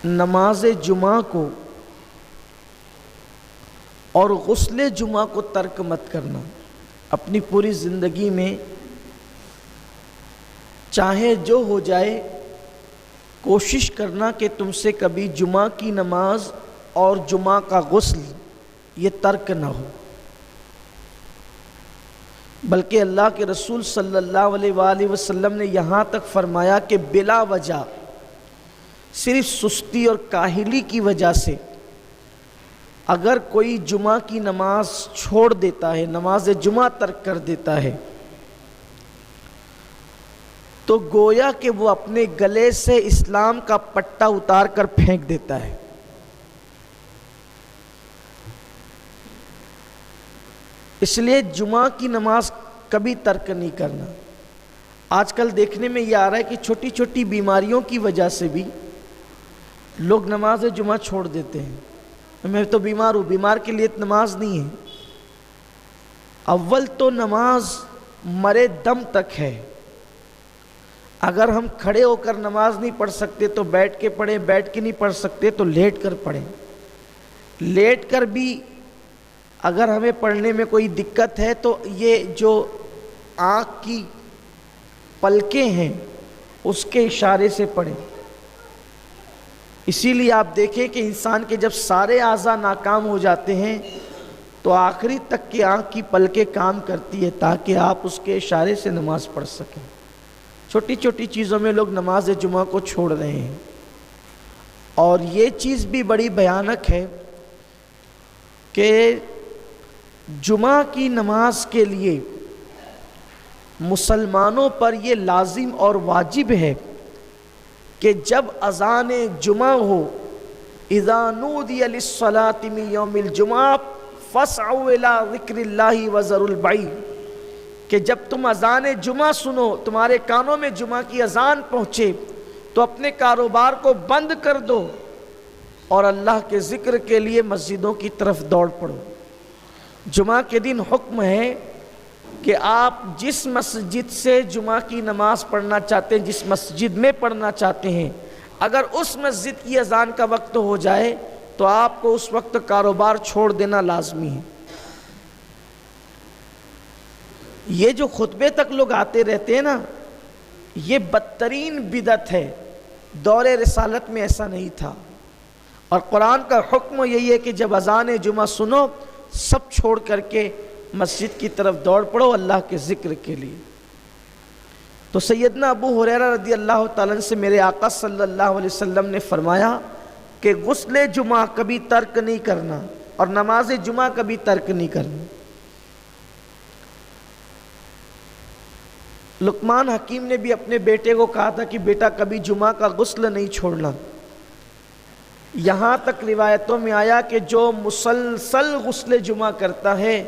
نماز جمعہ کو اور غسل جمعہ کو ترک مت کرنا۔ اپنی پوری زندگی میں چاہے جو ہو جائے کوشش کرنا کہ تم سے کبھی جمعہ کی نماز اور جمعہ کا غسل یہ ترک نہ ہو، بلکہ اللہ کے رسول صلی اللہ علیہ وآلہ وسلم نے یہاں تک فرمایا کہ بلا وجہ صرف سستی اور کاہلی کی وجہ سے اگر کوئی جمعہ کی نماز چھوڑ دیتا ہے، نماز جمعہ ترک کر دیتا ہے، تو گویا کہ وہ اپنے گلے سے اسلام کا پٹا اتار کر پھینک دیتا ہے۔ اس لیے جمعہ کی نماز کبھی ترک نہیں کرنا۔ آج کل دیکھنے میں یہ آ رہا ہے کہ چھوٹی چھوٹی بیماریوں کی وجہ سے بھی لوگ نماز جمعہ چھوڑ دیتے ہیں۔ میں تو بیمار ہوں، بیمار کے لیے نماز نہیں ہے۔ اول تو نماز مرے دم تک ہے۔ اگر ہم کھڑے ہو کر نماز نہیں پڑھ سکتے تو بیٹھ کے پڑھیں، بیٹھ کے نہیں پڑھ سکتے تو لیٹ کر پڑھیں۔ لیٹ کر بھی اگر ہمیں پڑھنے میں کوئی دقت ہے تو یہ جو آنکھ کی پلکیں ہیں اس کے اشارے سے پڑھیں۔ اسی لیے آپ دیکھیں کہ انسان کے جب سارے اعضاء ناکام ہو جاتے ہیں تو آخری تک کی آنکھ کی پلکیں کام کرتی ہے تاکہ آپ اس کے اشارے سے نماز پڑھ سکیں۔ چھوٹی چھوٹی چیزوں میں لوگ نماز جمعہ کو چھوڑ رہے ہیں، اور یہ چیز بھی بڑی بھیانک ہے کہ جمعہ کی نماز کے لیے مسلمانوں پر یہ لازم اور واجب ہے کہ جب اذان جمعہ ہو، اذا نودی للصلاۃ من یوم الجمعہ فاسعوا الی ذکر اللہ وذروا البیع، کہ جب تم اذان جمعہ سنو، تمہارے کانوں میں جمعہ کی اذان پہنچے تو اپنے کاروبار کو بند کر دو اور اللہ کے ذکر کے لیے مسجدوں کی طرف دوڑ پڑو۔ جمعہ کے دن حکم ہے کہ آپ جس مسجد سے جمعہ کی نماز پڑھنا چاہتے ہیں، جس مسجد میں پڑھنا چاہتے ہیں، اگر اس مسجد کی اذان کا وقت ہو جائے تو آپ کو اس وقت کاروبار چھوڑ دینا لازمی ہے۔ یہ جو خطبے تک لوگ آتے رہتے ہیں نا، یہ بدترین بدعت ہے۔ دور رسالت میں ایسا نہیں تھا، اور قرآن کا حکم یہی ہے کہ جب اذان جمعہ سنو سب چھوڑ کر کے مسجد کی طرف دوڑ پڑو اللہ کے ذکر کے لیے۔ تو سیدنا ابو ہریرہ رضی اللہ تعالیٰ عنہ سے میرے آقا صلی اللہ علیہ وسلم نے فرمایا کہ غسل جمعہ کبھی ترک نہیں کرنا اور نماز جمعہ کبھی ترک نہیں کرنا۔ لقمان حکیم نے بھی اپنے بیٹے کو کہا تھا کہ بیٹا کبھی جمعہ کا غسل نہیں چھوڑنا۔ یہاں تک روایتوں میں آیا کہ جو مسلسل غسل جمعہ کرتا ہے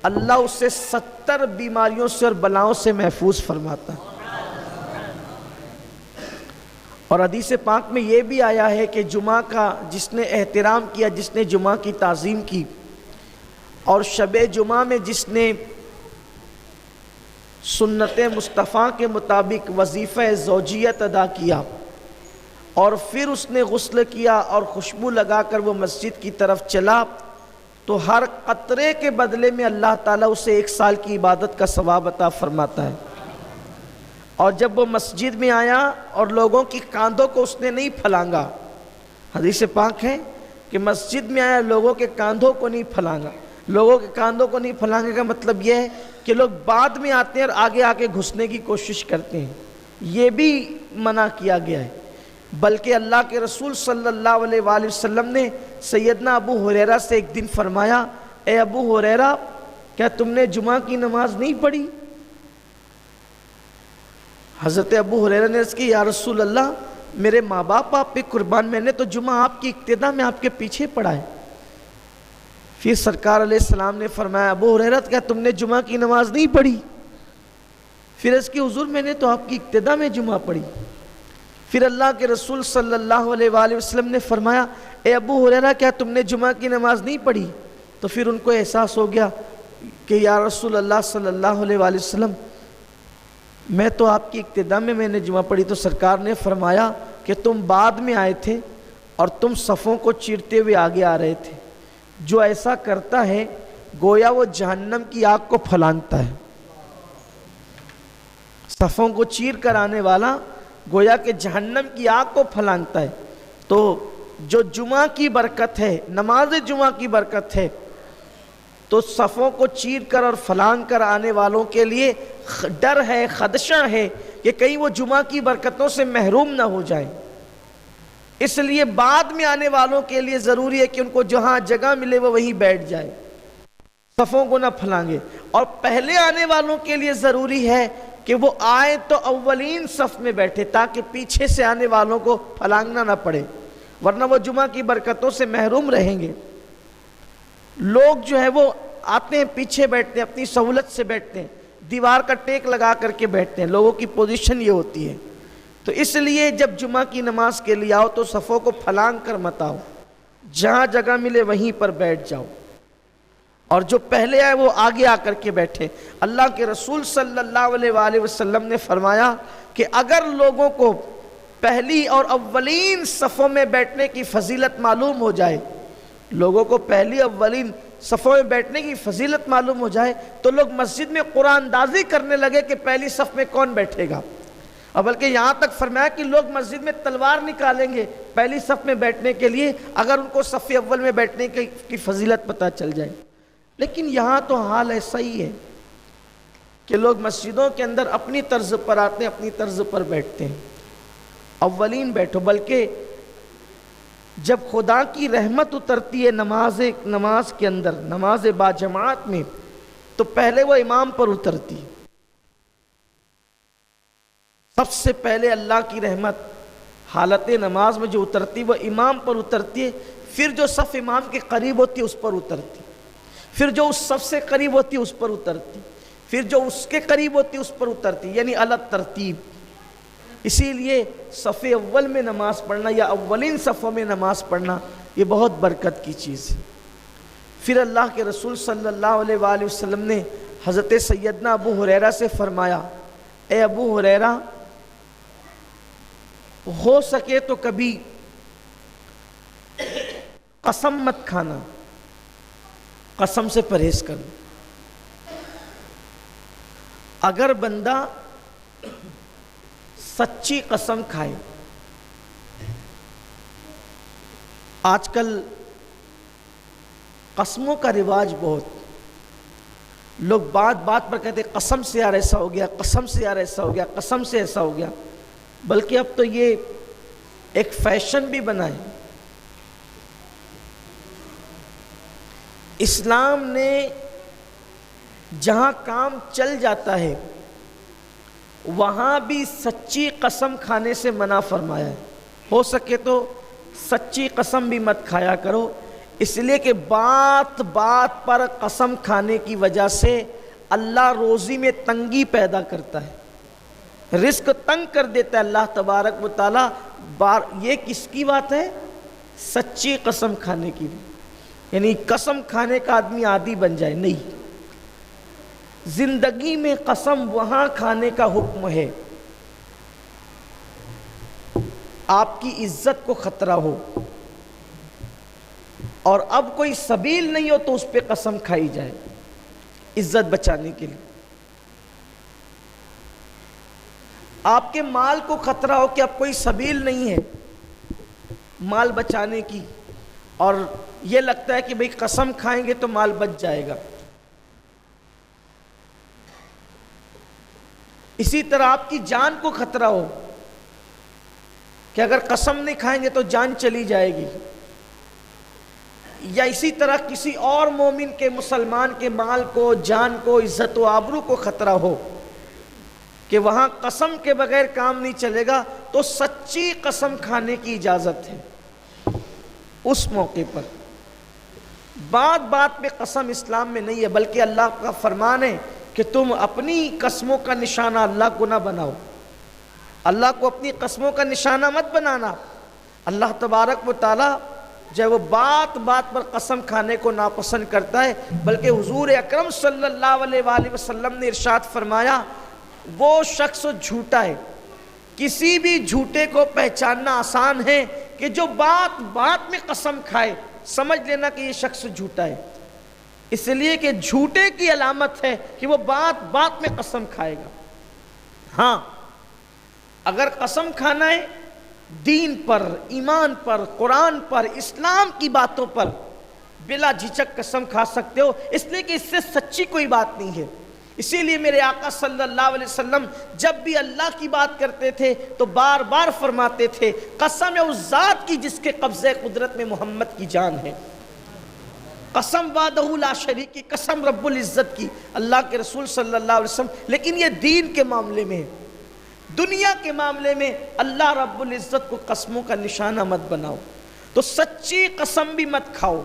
اللہ اسے 70 بیماریوں سے اور بلاؤں سے محفوظ فرماتا ہے۔ اور حدیث پاک میں یہ بھی آیا ہے کہ جمعہ کا جس نے احترام کیا، جس نے جمعہ کی تعظیم کی، اور شب جمعہ میں جس نے سنت مصطفیٰ کے مطابق وظیفہ زوجیت ادا کیا اور پھر اس نے غسل کیا اور خوشبو لگا کر وہ مسجد کی طرف چلا، تو ہر قطرے کے بدلے میں اللہ تعالیٰ اسے 1 سال کی عبادت کا ثواب عطا فرماتا ہے۔ اور جب وہ مسجد میں آیا اور لوگوں کی کاندھوں کو اس نے نہیں پھلانگا، حدیث پاک ہے کہ مسجد میں آیا لوگوں کے کاندھوں کو نہیں پھلانگا۔ لوگوں کے کاندھوں کو نہیں پھلانگے کا مطلب یہ ہے کہ لوگ بعد میں آتے ہیں اور آگے آ کے گھسنے کی کوشش کرتے ہیں، یہ بھی منع کیا گیا ہے۔ بلکہ اللہ کے رسول صلی اللہ علیہ وآلہ وسلم نے سیدنا ابو ہریرہ سے ایک دن فرمایا، اے ابو ہریرہ کیا تم نے جمعہ کی نماز نہیں پڑھی؟ حضرت ابو ہریرہ نے عرض کی یا رسول اللہ میرے ماں باپ آپ پہ قربان، میں نے تو جمعہ آپ کی اقتدا میں آپ کے پیچھے پڑھا ہے۔ پھر سرکار علیہ السلام نے فرمایا ابو ہریرہ کیا تم نے جمعہ کی نماز نہیں پڑھی؟ پھر اس کی حضور میں نے تو آپ کی اقتدا میں جمعہ پڑھی۔ پھر اللہ کے رسول صلی اللہ علیہ وآلہ وسلم نے فرمایا اے ابو ہریرہ کیا تم نے جمعہ کی نماز نہیں پڑھی؟ تو پھر ان کو احساس ہو گیا کہ یا رسول اللہ صلی اللہ علیہ وآلہ وسلم میں تو آپ کی اقتدا میں نے جمعہ پڑھی۔ تو سرکار نے فرمایا کہ تم بعد میں آئے تھے اور تم صفوں کو چیرتے ہوئے آگے آ رہے تھے۔ جو ایسا کرتا ہے گویا وہ جہنم کی آگ کو پھلانگتا ہے۔ صفوں کو چیر کر آنے والا گویا کہ جہنم کی آگ کو پھلانگتا ہے۔ تو جو جمعہ کی برکت ہے، نماز جمعہ کی برکت ہے، تو صفوں کو چیر کر اور پھلانگ کر آنے والوں کے لیے ڈر ہے، خدشہ ہے کہ کہیں وہ جمعہ کی برکتوں سے محروم نہ ہو جائیں۔ اس لیے بعد میں آنے والوں کے لیے ضروری ہے کہ ان کو جہاں جگہ ملے وہ وہیں بیٹھ جائے، صفوں کو نہ پھلانگے۔ اور پہلے آنے والوں کے لیے ضروری ہے کہ وہ آئے تو اولین صف میں بیٹھے، تاکہ پیچھے سے آنے والوں کو پھلانگنا نہ پڑے، ورنہ وہ جمعہ کی برکتوں سے محروم رہیں گے۔ لوگ جو ہے وہ آتے ہیں پیچھے بیٹھتے ہیں، اپنی سہولت سے بیٹھتے ہیں، دیوار کا ٹیک لگا کر کے بیٹھتے ہیں، لوگوں کی پوزیشن یہ ہوتی ہے۔ تو اس لیے جب جمعہ کی نماز کے لیے آؤ تو صفوں کو پھلانگ کر مت آؤ، جہاں جگہ ملے وہیں پر بیٹھ جاؤ، اور جو پہلے آئے وہ آگے آ کر کے بیٹھے۔ اللہ کے رسول صلی اللہ علیہ وآلہ وسلم نے فرمایا کہ اگر لوگوں کو پہلی اور اولین صفوں میں بیٹھنے کی فضیلت معلوم ہو جائے، لوگوں کو پہلی اولین صفوں میں بیٹھنے کی فضیلت معلوم ہو جائے تو لوگ مسجد میں قرآن اندازی کرنے لگے کہ پہلی صف میں کون بیٹھے گا، اور بلکہ یہاں تک فرمایا کہ لوگ مسجد میں تلوار نکالیں گے پہلی صف میں بیٹھنے کے لیے اگر ان کو صف اول میں بیٹھنے کی فضیلت پتہ چل جائے۔ لیکن یہاں تو حال ایسا ہی ہے کہ لوگ مسجدوں کے اندر اپنی طرز پر آتے ہیں، اپنی طرز پر بیٹھتے ہیں۔ اولین بیٹھو، بلکہ جب خدا کی رحمت اترتی ہے نماز کے اندر، نماز باجماعت میں، تو پہلے وہ امام پر اترتی ہے۔ سب سے پہلے اللہ کی رحمت حالت نماز میں جو اترتی وہ امام پر اترتی ہے، پھر جو صف امام کے قریب ہوتی ہے اس پر اترتی، پھر جو اس صف سے قریب ہوتی ہے اس پر اترتی، پھر جو اس کے قریب ہوتی ہے اس پر اترتی، یعنی الگ ترتیب۔ اسی لیے صف اول میں نماز پڑھنا یا اولین صفوں میں نماز پڑھنا یہ بہت برکت کی چیز ہے۔ پھر اللہ کے رسول صلی اللہ علیہ وآلہ وسلم نے حضرت سیدنا ابو ہریرہ سے فرمایا، اے ابو ہریرہ، ہو سکے تو کبھی قسم مت کھانا، قسم سے پرہیز کرنا۔ اگر بندہ سچی قسم کھائے، آج کل قسموں کا رواج بہت، لوگ بات بات پر کہتے قسم سے یار ایسا ہو گیا، قسم سے یار ایسا ہو گیا، قسم سے ایسا ہو گیا، بلکہ اب تو یہ ایک فیشن بھی بنا ہے۔ اسلام نے جہاں کام چل جاتا ہے وہاں بھی سچی قسم کھانے سے منع فرمایا ہے۔ ہو سکے تو سچی قسم بھی مت کھایا کرو، اس لیے کہ بات بات پر قسم کھانے کی وجہ سے اللہ روزی میں تنگی پیدا کرتا ہے، رزق تنگ کر دیتا ہے اللہ تبارک و تعالیٰ۔ یہ کس کی بات ہے؟ سچی قسم کھانے کی، یعنی قسم کھانے کا آدمی عادی بن جائے نہیں۔ زندگی میں قسم وہاں کھانے کا حکم ہے آپ کی عزت کو خطرہ ہو اور اب کوئی سبیل نہیں ہو تو اس پہ قسم کھائی جائے عزت بچانے کے لیے۔ آپ کے مال کو خطرہ ہو کہ اب کوئی سبیل نہیں ہے مال بچانے کی، اور یہ لگتا ہے کہ بھئی قسم کھائیں گے تو مال بچ جائے گا۔ اسی طرح آپ کی جان کو خطرہ ہو کہ اگر قسم نہیں کھائیں گے تو جان چلی جائے گی، یا اسی طرح کسی اور مومن کے، مسلمان کے مال کو، جان کو، عزت و آبرو کو خطرہ ہو کہ وہاں قسم کے بغیر کام نہیں چلے گا، تو سچی قسم کھانے کی اجازت ہے اس موقع پر۔ بات بات پہ قسم اسلام میں نہیں ہے، بلکہ اللہ کا فرمان ہے کہ تم اپنی قسموں کا نشانہ اللہ کو نہ بناؤ، اللہ کو اپنی قسموں کا نشانہ مت بنانا۔ اللہ تبارک و تعالیٰ جو ہے وہ بات بات پر قسم کھانے کو ناپسند کرتا ہے، بلکہ حضور اکرم صلی اللہ علیہ وآلہ وسلم نے ارشاد فرمایا، وہ شخص جھوٹا ہے، کسی بھی جھوٹے کو پہچاننا آسان ہے کہ جو بات بات میں قسم کھائے سمجھ لینا کہ یہ شخص جھوٹا ہے، اس لیے کہ جھوٹے کی علامت ہے کہ وہ بات بات میں قسم کھائے گا۔ ہاں اگر قسم کھانا ہے دین پر، ایمان پر، قرآن پر، اسلام کی باتوں پر، بلا جھجک قسم کھا سکتے ہو، اس لیے کہ اس سے سچی کوئی بات نہیں ہے۔ اسی لیے میرے آقا صلی اللہ علیہ وسلم جب بھی اللہ کی بات کرتے تھے تو بار بار فرماتے تھے قسم ہے اس ذات کی جس کے قبضے قدرت میں محمد کی جان ہے، قسم وحدہ لا شریک کی، قسم رب العزت کی، اللہ کے رسول صلی اللہ علیہ وسلم۔ لیکن یہ دین کے معاملے میں ہے، دنیا کے معاملے میں اللہ رب العزت کو قسموں کا نشانہ مت بناؤ، تو سچی قسم بھی مت کھاؤ۔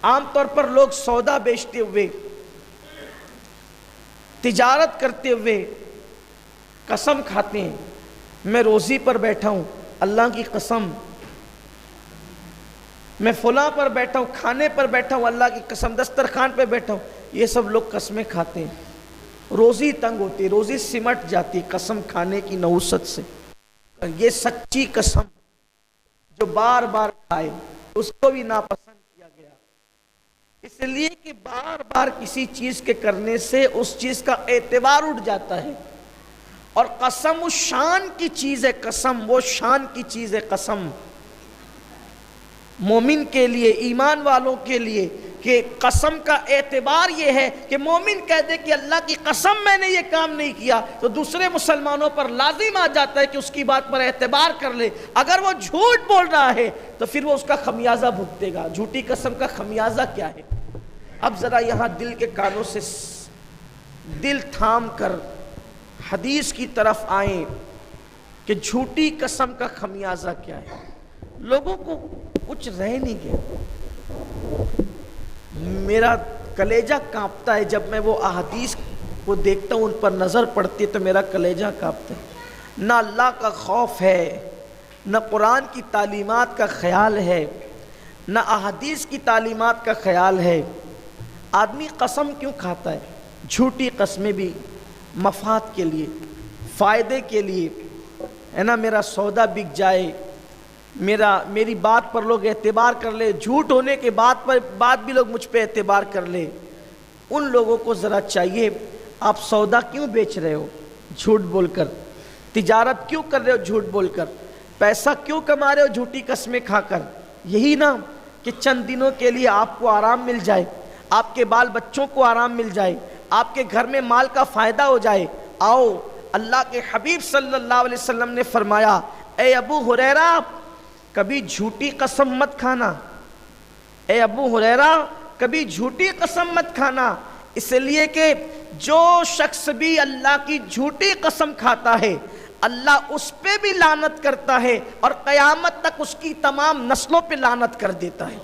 عام طور پر لوگ سودا بیچتے ہوئے، تجارت کرتے ہوئے قسم کھاتے ہیں، میں روزی پر بیٹھا ہوں اللہ کی قسم، میں فلاں پر بیٹھا ہوں، کھانے پر بیٹھا ہوں اللہ کی قسم، دسترخوان پہ بیٹھا ہوں، یہ سب لوگ قسمیں کھاتے ہیں، روزی تنگ ہوتی ہے، روزی سمٹ جاتی قسم کھانے کی نحوست سے۔ یہ سچی قسم جو بار بار کھائے اس کو بھی ناپسند کیا گیا، اس لیے کہ بار بار کسی چیز کے کرنے سے اس چیز کا اعتبار اٹھ جاتا ہے، اور قسم اس شان کی چیز ہے، قسم وہ شان کی چیز ہے، قسم مومن کے لیے، ایمان والوں کے لیے، کہ قسم کا اعتبار یہ ہے کہ مومن کہہ دے کہ اللہ کی قسم میں نے یہ کام نہیں کیا، تو دوسرے مسلمانوں پر لازم آ جاتا ہے کہ اس کی بات پر اعتبار کر لے۔ اگر وہ جھوٹ بول رہا ہے تو پھر وہ اس کا خمیازہ بھگتے گا۔ جھوٹی قسم کا خمیازہ کیا ہے؟ اب ذرا یہاں دل کے کانوں سے دل تھام کر حدیث کی طرف آئیں کہ جھوٹی قسم کا خمیازہ کیا ہے۔ لوگوں کو کچھ رہ نہیں گیا، میرا کلیجہ کانپتا ہے جب میں وہ احادیث کو دیکھتا ہوں، ان پر نظر پڑتی ہے تو میرا کلیجہ کانپتا ہے۔ نہ اللہ کا خوف ہے، نہ قرآن کی تعلیمات کا خیال ہے، نہ احادیث کی تعلیمات کا خیال ہے۔ آدمی قسم کیوں کھاتا ہے؟ جھوٹی قسمیں بھی مفاد کے لیے، فائدے کے لیے، ہے نا، میرا سودا بک جائے، میری بات پر لوگ اعتبار کر لے، جھوٹ ہونے کے بعد بھی لوگ مجھ پہ اعتبار کر لے۔ ان لوگوں کو ذرا چاہیے، آپ سودا کیوں بیچ رہے ہو جھوٹ بول کر؟ تجارت کیوں کر رہے ہو جھوٹ بول کر؟ پیسہ کیوں کما رہے ہو جھوٹی قسمیں کھا کر؟ یہی نا کہ چند دنوں کے لیے آپ کو آرام مل جائے، آپ کے بال بچوں کو آرام مل جائے، آپ کے گھر میں مال کا فائدہ ہو جائے۔ آؤ، اللہ کے حبیب صلی اللہ علیہ وسلم نے فرمایا، اے ابو ہریرہ کبھی جھوٹی قسم مت کھانا، اے ابو ہریرہ کبھی جھوٹی قسم مت کھانا، اس لیے کہ جو شخص بھی اللہ کی جھوٹی قسم کھاتا ہے اللہ اس پہ بھی لعنت کرتا ہے، اور قیامت تک اس کی تمام نسلوں پہ لعنت کر دیتا ہے۔